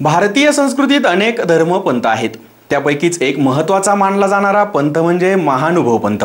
भारतीय संस्कृतीत अनेक धर्मपंथ आहेत। त्यापैकीच एक महत्त्वाचा मानला जाणारा पंथ म्हणजे महानुभव पंथ।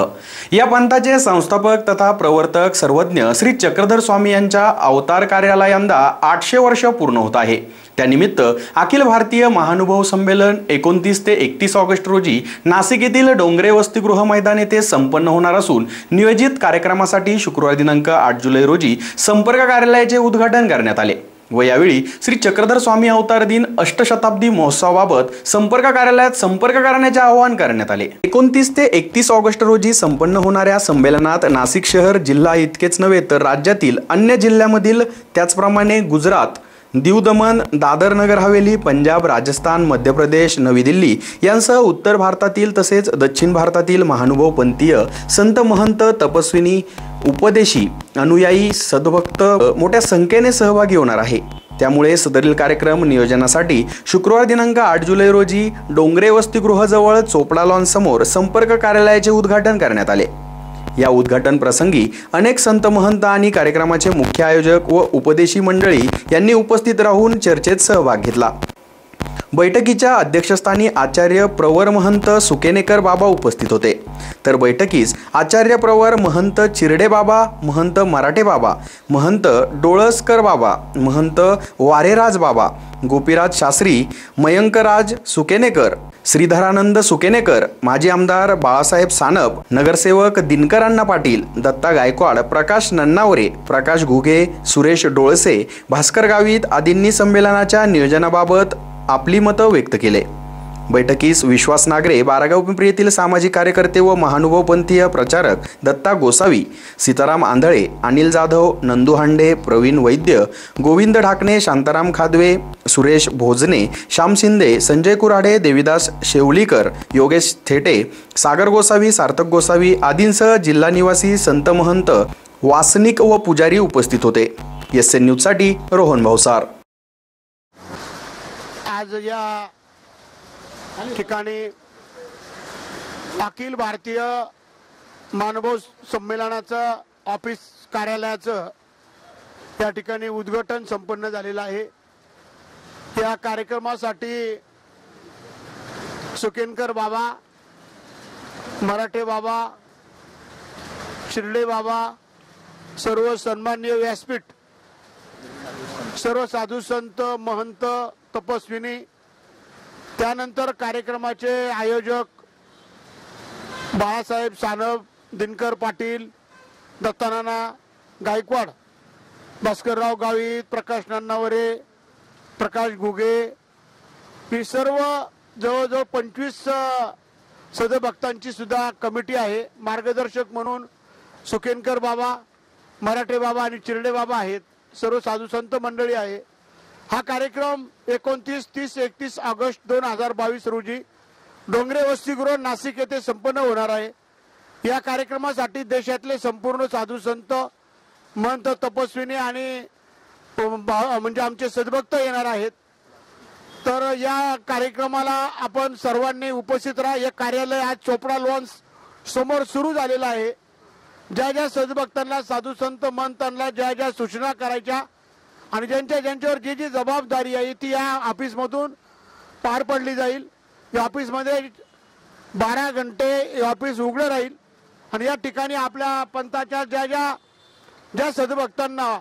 या पंथाचे संस्थापक तथा प्रवर्तक सर्वज्ञ श्री चक्रधर स्वामी यांच्या अवतार कार्याला यंदा 800 वर्ष पूर्ण होत आहे। त्यानिमित्त अखिल भारतीय महानुभव संमेलन 29 ते 31 ऑगस्ट रोजी नाशिक येथील डोंगरे वसतिगृह मैदान येथे संपन्न होणार असून नियोजित कार्यक्रमासाठी शुक्रवार दिनांक 8 जुलै रोजी संपर्क कार्यालयाचे उद्घाटन करण्यात आले व यावेळी श्री चक्रधर स्वामी अवतार दिन अष्टशताब्दी महोत्सवाबाबत संपर्क कार्यालयात संपर्क करण्याचे आवाहन करण्यात आले। 29 ते 31 ऑगस्ट रोजी संपन्न होणाऱ्या संमेलनात नाशिक शहर जिल्हा इतकेच नव्हे तर राज्यातील अन्य जिल्ह्यामधील त्याचप्रमाणे गुजरात, दीव दमण, दादर नगर हवेली, पंजाब, राजस्थान, मध्य प्रदेश, नवी दिल्ली यांसह उत्तर भारतातील तसेच दक्षिण भारतातील महानुभव पंथीय संत, महंत, तपस्विनी, उपदेशी, अनुयायी, सद्भक्त मोठ्या संख्येने सहभागी होणार आहे। त्यामुळे सदरील कार्यक्रम नियोजनासाठी शुक्रवार दिनांक 8 जुलै रोजी डोंगरे वसतिगृह जवळ चोपडा लॉन समोर संपर्क कार्यालयाचे उद्घाटन करण्यात आले। या उद्घाटन प्रसंगी अनेक संत, महंत आणि कार्यक्रमाचे मुख्य आयोजक व उपदेशी मंडळी यांनी उपस्थित राहून चर्चेत सहभाग घेतला। बैठकीच्या अध्यक्षस्थानी आचार्य प्रवर महंत सुकेनेकर बाबा उपस्थित होते, तर बैठकीस आचार्य प्रवर महंत चिरडे बाबा, महंत मराठे बाबा, महंत डोळसकर बाबा, महंत वारेराज बाबा, गोपीराज शास्त्री, मयंकराज सुकेनेकर, श्रीधरानंद सुकेनेकर, माजी आमदार बाळासाहेब सानप, नगरसेवक दिनकर अण्णा पाटील, दत्ता गायकवाड, प्रकाश नन्नावरे, प्रकाश घुगे, सुरेश डोळसे, भास्कर गावित आदींनी संमेलनाच्या नियोजनाबाबत आपली मतं व्यक्त केले। बैठकीस विश्वास नागरे, बारागाव पिंपरी येथील सामाजिक कार्यकर्ते व महानुभव पंथीय प्रचारक दत्ता गोसावी, सीताराम आंधळे, अनिल जाधव, नंदू हांडे, प्रवीण वैद्य, गोविंद ढाकणे, शांताराम खादवे, सुरेश भोजने, श्याम शिंदे, संजय कुराडे, देविदास शेवलीकर, योगेश थेटे, सागर गोसावी, सार्थक गोसावी आदींसह जिल्हा निवासी संत, महंत, वासनिक व पुजारी उपस्थित होते। एसएन न्यूजसाठी रोहन भावसार। आज या ठिकाणी अखिल भारतीय मानव संमेलनाचं ऑफिस कार्यालयाचं या ठिकाणी उद्घाटन संपन्न झालेलं आहे। या कार्यक्रमासाठी सुकेनकर बाबा, मराठे बाबा, शिर्डे बाबा, सर्व सन्माननीय व्यासपीठ, सर्व साधू संत, महंत, तपस्विनी, त्यानंतर कार्यक्रमाचे आयोजक बाळासाहेब सानप, दिनकर पाटील, दत्तानाना गायकवाड, भास्करराव गावित, प्रकाश नन्नावरे, प्रकाश घुगे ही सर्व जवळजवळ 25 सदभक्तांची सुद्धा कमिटी आहे। मार्गदर्शक म्हणून सुकेनकर बाबा, मराठे बाबा आणि चिरडे बाबा आहेत। सर्व साधू संत मंडळी आहे। हा कार्यक्रम 29, 30, 31 ऑगस्ट 2022 रोजी डोंगरे वसतिगृह नाशिक येथे संपन्न होणार आहे। या कार्यक्रमासाठी देशातले संपूर्ण साधू संत, महंत, तपस्विनी आणि म्हणजे आमचे सद्भक्त येणार आहेत। तर या कार्यक्रमाला आपण सर्वांनी उपस्थित राहा। हे कार्यालय आज चोपडा लॉन समोर सुरू झालेलं आहे। ज्या ज्या सद्भक्तांना, साधू संत, महंतांना ज्या ज्या सूचना करायच्या आणि ज्यांच्यावर जी जी जबाबदारी आहे ती या ऑफिसमधून पार पडली जाईल। या ऑफिसमध्ये 12 घंटे हे ऑफिस उघडं राहील आणि या ठिकाणी आपल्या पंथाच्या ज्या सद्भक्तांना,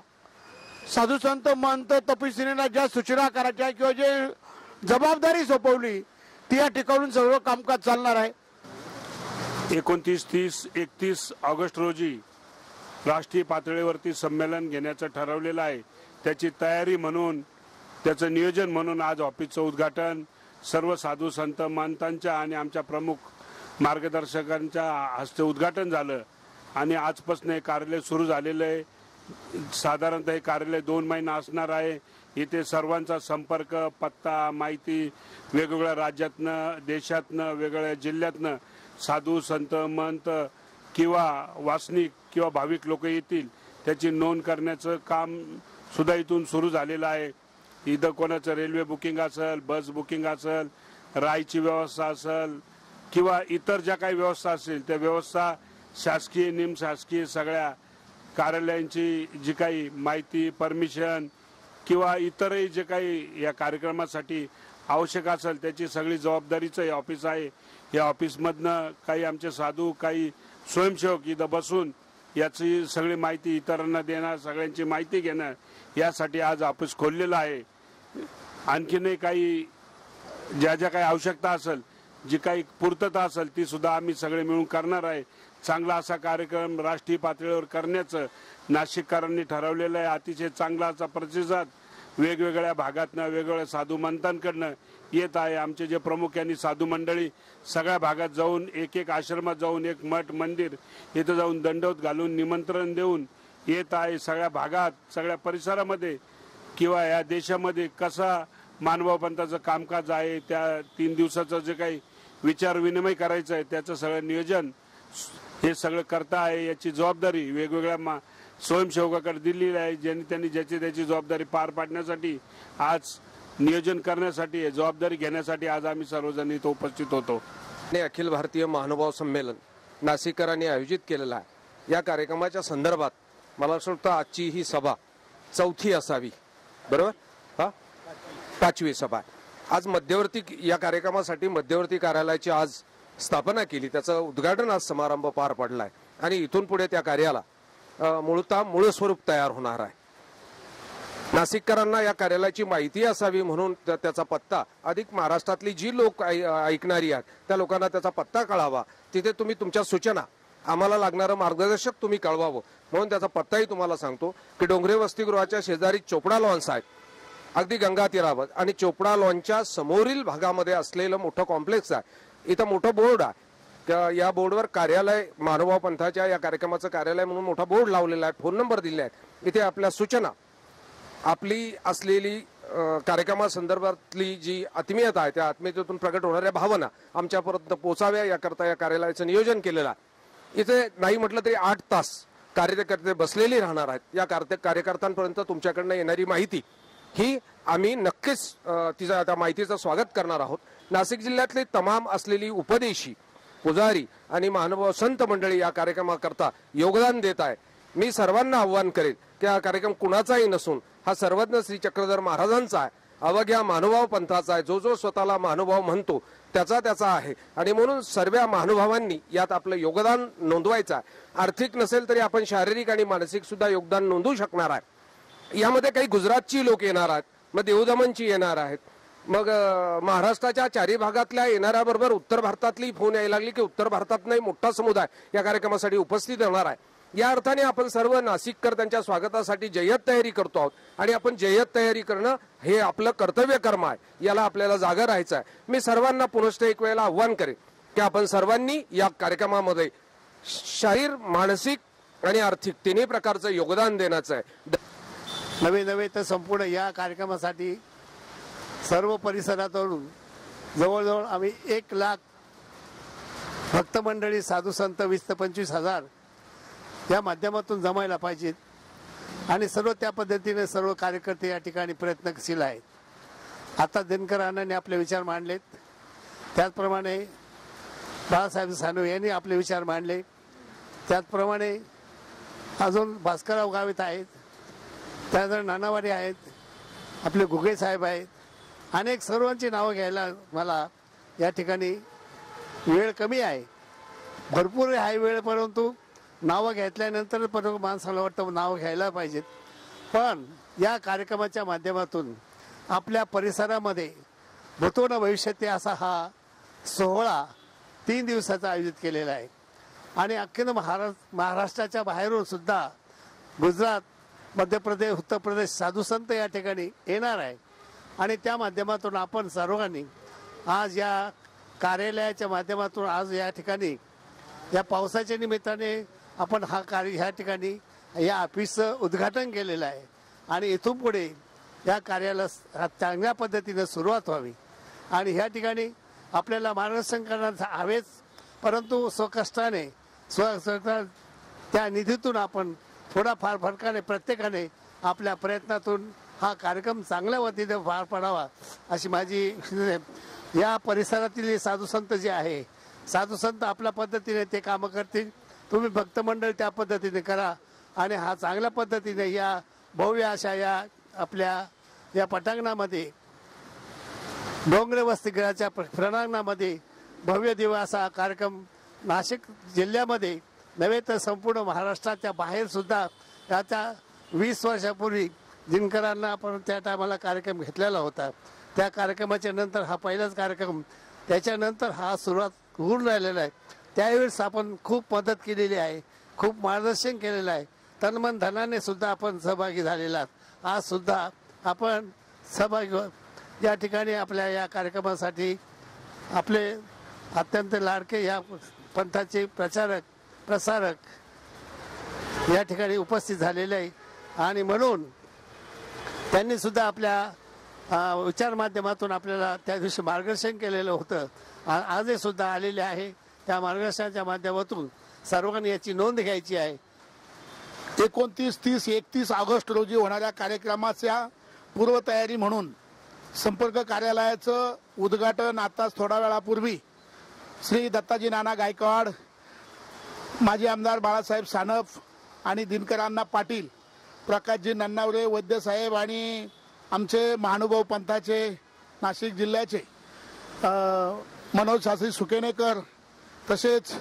साधू संत, महंत, तपस्विनींना ज्या सूचना करायच्या किंवा जे जबाबदारी सोपवली ती या ठिकाणून सर्व कामकाज चालणार आहे। 29, 30, 31 ऑगस्ट रोजी राष्ट्रीय पातळीवरती संमेलन घेण्याचं ठरवलेलं आहे। त्याची तयारी म्हणून, त्याचं नियोजन म्हणून आज ऑफिसचं उद्घाटन सर्व साधू संत, महंतांच्या आणि आमच्या प्रमुख मार्गदर्शकांच्या हस्ते उद्घाटन झालं आणि आजपासून हे कार्यालय सुरू झालेलं आहे। साधारणतः हे कार्यालय 2 महिना असणार आहे। इथे सर्वांचा संपर्क, पत्ता, माहिती वेगवेगळ्या राज्यातनं, देशातनं, वेगवेगळ्या जिल्ह्यातनं साधू संत, महंत किंवा वासनिक किंवा भाविक लोक येतील त्याची नोंद करण्याचं काम सुद्धा इथून सुरू झालेलं आहे। इथं कोणाचं रेल्वे बुकिंग असेल, बस बुकिंग असेल, राहायची व्यवस्था असेल किंवा इतर ज्या काही व्यवस्था असतील त्या व्यवस्था शासकीय, निमशासकीय सगळ्या कार्यालयांची जी काही माहिती, परमिशन किंवा इतरही जे काही या कार्यक्रमासाठी आवश्यक असेल त्याची सगळी जबाबदारीचं हे ऑफिस आहे. या ऑफिसमधनं काही आमचे साधू, काही स्वयंसेवक इथं बसून याची सगळी माहिती इतरांना देणार, सगळ्यांची माहिती घेणार, यासाठी आज ऑफिस खोललेलं आहे. आणखीनही काही ज्या ज्या काही आवश्यकता असेल, जी काही पूर्तता असेल ती सुद्धा आम्ही सगळे मिळून करणार आहे. चांगला असा कार्यक्रम राष्ट्रीय पातळीवर करण्याचं नाशिककरांनी ठरवलेलं आहे. अतिशय चांगला असा प्रतिसाद वेगवेगळ्या भागातनं, वेगवेगळ्या साधू मंतांकडनं येत आहे. आमचे जे प्रमुख यांनी साधू मंडळी सगळ्या भागात जाऊन, एक एक आश्रमात जाऊन, एक मठ मंदिर इथं जाऊन दंडवत घालून निमंत्रण देऊन येत आहे. सगळ्या भागात, सगळ्या परिसरामध्ये किंवा या देशामध्ये कसा मानभाव पंथाचं कामकाज आहे, त्या 3 दिवसाचं जे काही विचार विनिमय करायचं आहे त्याचं सगळं नियोजन हे सगळं करता आहे. याची जबाबदारी वेगवेगळ्या स्वयंसेवकाकडे दिलेली आहे. ज्यांनी त्यांनी ज्याची त्याची जबाबदारी पार पाडण्यासाठी, आज नियोजन करण्यासाठी, जबाबदारी घेण्यासाठी आज आम्ही सर्वजण इथं उपस्थित होतो. अखिल भारतीय महानुभाव संमेलन नाशिककरांनी आयोजित केलेलं आहे. या कार्यक्रमाच्या संदर्भात मला असं वाटतं आजची ही सभा 4थी असावी, बरोबर? हा, 5वी सभा आहे. आज मध्यवर्ती या कार्यक्रमासाठी मध्यवर्ती कार्यालयाची आज स्थापना केली, त्याचं उद्घाटन आज समारंभ पार पडलाय आणि इथून पुढे त्या कार्याला मूळ स्वरूप तयार होणार आहे. नाशिककरांना या कार्यालयाची माहिती असावी म्हणून त्याचा पत्ता, अधिक महाराष्ट्रातली जी लोक ऐकणारी आहेत त्या लोकांना त्याचा पत्ता कळावा. तिथे तुम्ही तुमच्या सूचना, आम्हाला लागणारं मार्गदर्शक तुम्ही कळवावं म्हणून त्याचा पत्ताही तुम्हाला सांगतो की डोंगरे वसतिगृहाच्या शेजारी चोपडा लॉन्स आहेत, अगदी गंगा तीरावर, आणि चोपडा लॉनच्या समोरील भागामध्ये असलेलं मोठं कॉम्प्लेक्स आहे. इथं मोठं बोर्ड आहे. या बोर्डवर कार्यालय, मानवभाव पंथाच्या या कार्यक्रमाचं कार्यालय म्हणून मोठा बोर्ड लावलेला आहे. फोन नंबर दिले आहेत. इथे आपल्या सूचना, आपली असलेली कार्यक्रमासंदर्भातली जी आत्मीयता आहे त्या आत्मीयतेतून प्रगट होणाऱ्या भावना आमच्यापर्यंत पोचाव्या याकरता या कार्यालयाचं नियोजन केलेलं आहे. इथे नाही म्हटलं तरी 8 तास कार्यकर्ते बसलेले राहणार आहेत. या कार्यकर्त्यांपर्यंत तुमच्याकडनं येणारी माहिती ही आम्ही नक्कीच त्या माहितीचं स्वागत करणार आहोत. नाशिक जिल्ह्यातली तमाम असलेली उपदेशी, पुजारी आणि महानुभाव संत मंडळी या कार्यक्रमाकरता योगदान देत आहे. मी सर्वांना आव्हान करेन की हा कार्यक्रम कुणाचाही नसून हा सर्वज्ञ श्री चक्रधर महाराजांचा आहे, अवघ्या महानुभाव पंथाचा आहे. जो जो स्वतःला महानुभाव म्हणतो त्याचा आहे आणि म्हणून सर्व महानुभावांनी यात आपलं योगदान नोंदवायचं आहे. आर्थिक नसेल तरी आपण शारीरिक आणि मानसिक सुद्धा योगदान नोंदवू शकणार आहे. यामध्ये काही गुजरातची लोक येणार आहेत, मग देवदमनची येणार आहेत, मग महाराष्ट्राच्या 4ही भागातल्या येणाऱ्याबरोबर उत्तर भारतातली फोन यायला लागली की उत्तर भारतातलाही मोठा समुदाय या कार्यक्रमासाठी उपस्थित राहणार आहे. या अर्थाने आपण सर्व नाशिककर त्यांच्या स्वागतासाठी जय्यत तयारी करतो आहोत आणि आपण जय्यत तयारी करणं हे आपलं कर्तव्य कर्म आहे. याला आपल्याला जागा राहायचं आहे. मी सर्वांना पुनश्च एक वेळेला आव्हान करेन की आपण सर्वांनी या कार्यक्रमामध्ये शारीर, मानसिक आणि आर्थिक तिन्ही प्रकारचं योगदान देण्याचं आहे. नवे तर संपूर्ण या कार्यक्रमासाठी सर्व परिसरातून जवळजवळ आम्ही 1 लाख भक्त मंडळी, साधू संत 20 ते 25 हजार या माध्यमातून जमायला पाहिजेत आणि सर्व त्या पद्धतीने सर्व कार्यकर्ते या ठिकाणी प्रयत्नशील आहेत. आता दिनकर अण्णांनी आपले विचार मांडलेत, त्याचप्रमाणे बाळासाहेब सानवे यांनी आपले विचार मांडले, त्याचप्रमाणे अजून भास्करराव गावित आहेत, त्यानंतर नानावाडी आहेत, आपले घुगे साहेब आहेत. अनेक सर्वांची नावं घ्यायला मला या ठिकाणी वेळ कमी आहे, भरपूर आहे वेळ, परंतु नावं घेतल्यानंतर माणसाला वाटतं नावं घ्यायला पाहिजेत. पण या कार्यक्रमाच्या माध्यमातून आपल्या परिसरामध्ये भूतो न भविष्यती असा हा सोहळा 3 दिवसाचा आयोजित केलेला आहे आणि अख्खीन महाराष्ट्राच्या बाहेरून सुद्धा गुजरात, मध्य प्रदेश, उत्तर प्रदेश साधू संत या ठिकाणी येणार आहे आणि त्या माध्यमातून आपण सर्वांनी आज या कार्यालयाच्या माध्यमातून आज या ठिकाणी या पावसाच्या निमित्ताने आपण ह्या ठिकाणी या ऑफिसचं उद्घाटन केलेलं आहे आणि इथून पुढे या कार्याला चांगल्या पद्धतीने सुरुवात व्हावी आणि ह्या ठिकाणी आपल्याला मार्गदर्शन करण्यात हवेच, परंतु स्वकष्टाने त्या निधीतून आपण थोडाफार फरकाने प्रत्येकाने आपल्या प्रयत्नातून हा कार्यक्रम चांगल्या वतीने पार पडावा अशी माझी. या परिसरातील साधू संत जे आहे, साधू संत आपल्या पद्धतीने ते कामं करतील, तुम्ही भक्त मंडळ त्या पद्धतीने करा आणि हा चांगल्या पद्धतीने या भव्य अशा या आपल्या या पटांगणामध्ये डोंगरे वसतिगृहाच्या प्रणांगणामध्ये भव्य दिव्य असा कार्यक्रम नाशिक जिल्ह्यामध्ये नव्हे तर संपूर्ण महाराष्ट्राच्या बाहेर सुद्धा याच्या 20 वर्षापूर्वी दिनकरांना आपण त्या टायमाला कार्यक्रम घेतलेला होता. त्या कार्यक्रमाच्या नंतर हा पहिलाच कार्यक्रम, त्याच्यानंतर हा सुरुवात होऊन राहिलेला आहे. त्यावेळेस आपण खूप मदत केलेली आहे, खूप मार्गदर्शन केलेलं आहे, तनमन धनाने सुद्धा आपण सहभागी झालेला आहात. आज सुद्धा आपण सहभागी या ठिकाणी आपल्या या कार्यक्रमासाठी आपले अत्यंत लाडके या पंथाचे प्रसारक या ठिकाणी उपस्थित झालेले आहे आणि म्हणून त्यांनी सुद्धा आपल्या विचार माध्यमातून आपल्याला त्या दिवशी मार्गदर्शन केलेलं होतं. आजही सुद्धा आलेले आहे. त्या मार्गदर्शनाच्या माध्यमातून सर्वांनी याची नोंद घ्यायची आहे. 29, 30, 31 ऑगस्ट रोजी होणाऱ्या कार्यक्रमाच्या पूर्वतयारी म्हणून संपर्क कार्यालयाचं उद्घाटन आताच थोड्या वेळापूर्वी श्री दत्ताजी नाना गायकवाड, माजी आमदार बाळासाहेब सानप आणि दिनकरांना पाटील, प्रकाशजी नन्नावरे वैद्यसाहेब आणि आमचे महानुभाव पंथाचे नाशिक जिल्ह्याचे मनोज शास्त्री सुकेनेकर, तसेच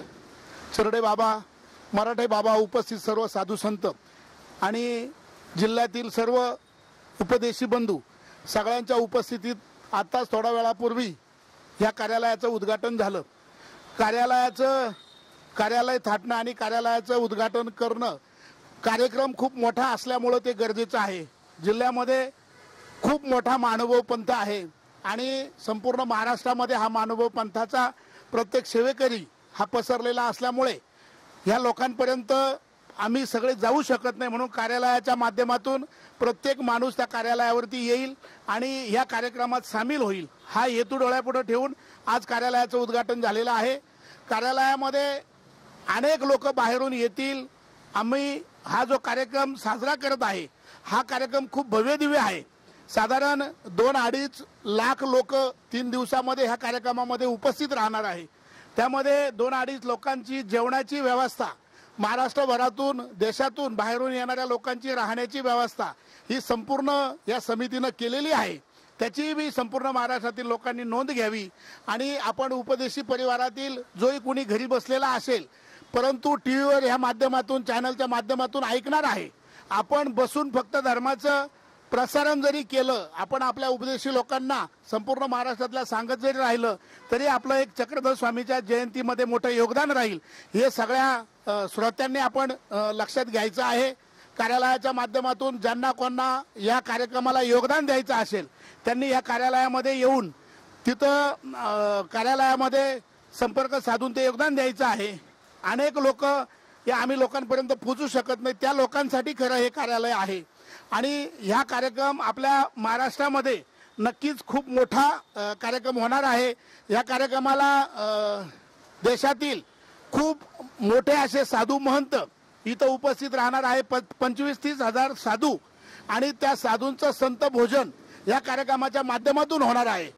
चरडे बाबा, मराठे बाबा उपस्थित सर्व साधू संत आणि जिल्ह्यातील सर्व उपदेशी बंधू सगळ्यांच्या उपस्थितीत आताच थोड्या वेळापूर्वी या कार्यालयाचं उद्घाटन झालं. कार्यालय थाटणं आणि कार्यालयाचं उद्घाटन करणं कार्यक्रम खूप मोठा असल्यामुळं ते गरजेचं आहे. जिल्ह्यामध्ये खूप मोठा महानुभाव पंथ आहे आणि संपूर्ण महाराष्ट्रामध्ये हा महानुभाव पंथाचा प्रत्येक सेवेकरी हा पसरलेला असल्यामुळे ह्या लोकांपर्यंत आम्ही सगळे जाऊ शकत नाही. म्हणून कार्यालयाच्या माध्यमातून प्रत्येक माणूस त्या कार्यालयावरती येईल आणि या कार्यक्रमात सामील होईल, हा हेतू डोळ्यापुढे ठेवून आज कार्यालयाचं उद्घाटन झालेलं आहे. कार्यालयामध्ये अनेक लोक बाहेरून येतील. आम्ही हा जो कार्यक्रम साजरा करत आहे हा कार्यक्रम खूप भव्य दिव्य आहे. साधारण 2-2.5 लाख लोक 3 दिवसामध्ये ह्या कार्यक्रमामध्ये उपस्थित राहणार आहे. त्यामध्ये 2-2.5 लोकांची जेवणाची व्यवस्था, महाराष्ट्रभरातून देशातून बाहेरून येणाऱ्या लोकांची राहण्याची व्यवस्था ही संपूर्ण या समितीनं केलेली आहे. त्याची बी संपूर्ण महाराष्ट्रातील लोकांनी नोंद घ्यावी आणि आपण उपदेशी परिवारातील जोही कोणी घरी बसलेला असेल परंतु टीव्हीवर ह्या माध्यमातून चॅनलच्या माध्यमातून ऐकणार आहे, आपण बसून फक्त धर्माचं प्रसारण जरी केलं, आपण आपल्या उपदेशी लोकांना संपूर्ण महाराष्ट्रातल्या सांगत जरी राहिलं तरी आपलं एक चक्रधर स्वामीच्या जयंतीमध्ये मोठं योगदान राहील. हे सगळ्या श्रोत्यांनी आपण लक्षात घ्यायचं आहे. कार्यालयाच्या माध्यमातून ज्यांना कोणा या कार्यक्रमाला योगदान द्यायचं असेल त्यांनी या कार्यालयामध्ये येऊन तिथं कार्यालयामध्ये संपर्क साधून ते योगदान द्यायचं आहे. अनेक लोक या आम्ही लोकांपर्यंत पोहोचू शकत नाही, त्या लोकांसाठी खरं हे कार्यालय आहे आणि ह्या कार्यक्रम आपल्या महाराष्ट्रामध्ये नक्कीच खूप मोठा कार्यक्रम होणार आहे. या कार्यक्रमाला देशातील खूप मोठे असे साधू महंत इथं उपस्थित राहणार आहे. 25-30 हजार साधू आणि त्या साधूंचं संत भोजन या कार्यक्रमाच्या माध्यमातून होणार आहे.